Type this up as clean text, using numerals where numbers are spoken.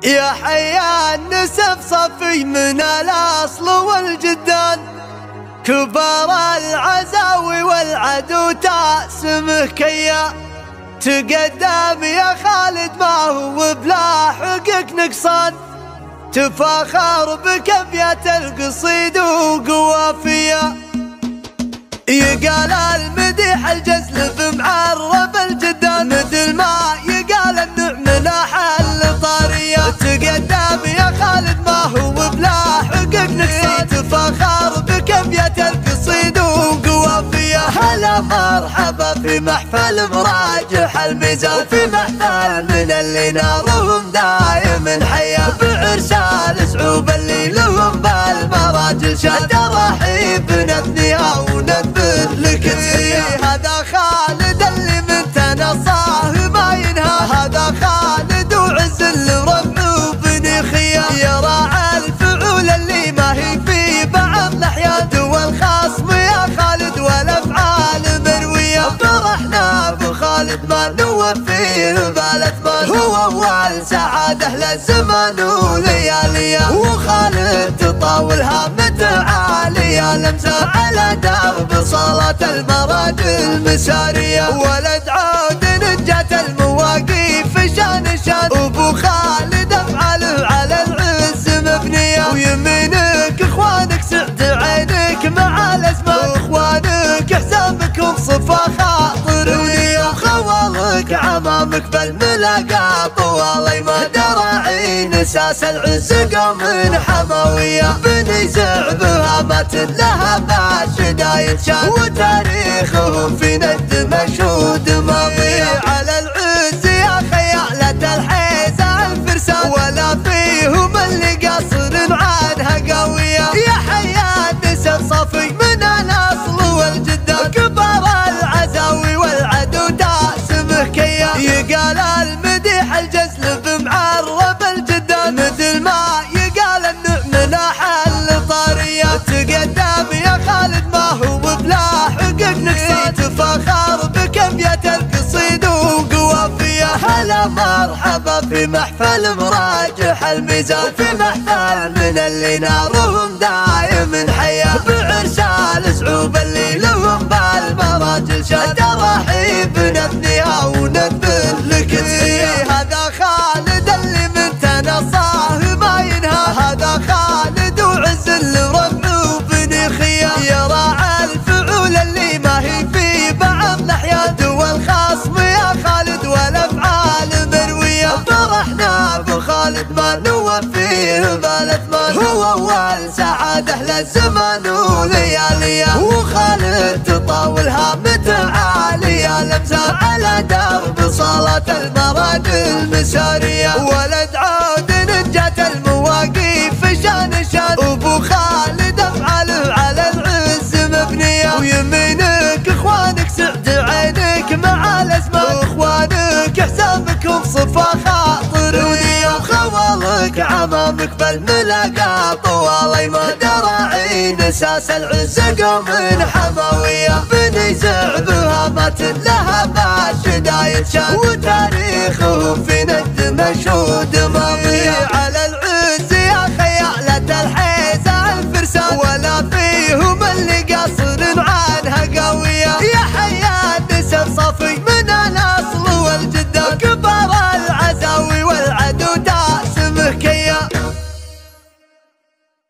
يا حيا النسب صفي من الأصل والجدان، كبار العزاوي والعدو تاسمه كيا. تقدم يا خالد ما هو بلا حقك نقصان، تفاخر بكبية القصيد وقوافية. يقال المديح الجزل معرب الجدان، مثل ما يقال النعم نحل طارية. تقدم يا خالد ما هو بلا حقك نقصان، تفاخر بكبية القصيد وقوافية. هلا مرحبا في محفل مراجح الميزان، وفي محفل من اللي نارهم دايم حيا. بعرسال صعوب اللي لهم بالمراجل شاد، ترحيب نثنيها ونذبر لك تحية. هذا خالد اللي من تنصاه ما ينهى، هذا خالد وعز الربع وبني خيا. يراعى الفعول اللي ما هي في بعض الأحيان، والخصم يا خالد والأفعال مروية. فرحنا بخالد ما نوفيه بالأثمان، هو أول سعادة للزمن ولياليه. وخالد تطاولها متعالية، لمسة على درب صالة المراجل مسارية. ولد عود نجات المواقيف شان شان، أبو خالد أفعاله على العز مبنية. ويمينك إخوانك سعد عينك مع الأزمان، إخوانك حسابكم صفا خاطر ونية. خوالك عمامك بالملاقى طوال أيمان، دراعين أساس العز قوم حموية. بني زعبها مات لها باشدايد شان، وتاريخهم في ند مشهود ماضية. على العز يا خيالة الحيزة الفرسان، ولا فيهم اللي قصر عنها قوية. يا حيا النسب صفي من الأصل والجدان، كبار العزاوي والعدو تاسمه كيا. يقال المديح الجزل بمعرب الجدان، مثل ما يقال النعم نحل طارية. تقدم يا خالد ما هو بلا حقك نقصان، تفاخر بكبية القصيد وقوافية. هلا مرحبا في محفل مراجح الميزان، في محفل من اللي نارهم دايم حيا. بعرسال صعوب اللي لهم بالمراجل شاد، ترحيب نثنيها ونذبر لك تحية. هذا خالد اللي من تنصاه ما ينهى، هذا خالد وعز الربع وبني خيا. يراعى الفعول اللي ما هي في بعض الأحيان، والخصم يا خالد والأفعال مروية. فرحنا بخالد ما نوفيه بالأثمان، هو أول سعادة للزمن ولياليه. وخالد تطاولها متعالية، لمسة على درب صالة المراجل مسارية. ولد عود نجات المواقيف شان شان، أبو خالد أفعاله على العز مبنية. ويمينك إخوانك سعد عينك مع الأزمان، إخوانك حسابكم صفا خاطر ونية. خوالك عمامك بالملاقى طوال أيمان، دراعين أساس العز قوم حموية. بني زعبها مات لها باشدايد شان، وتاريخهم في ند مشهود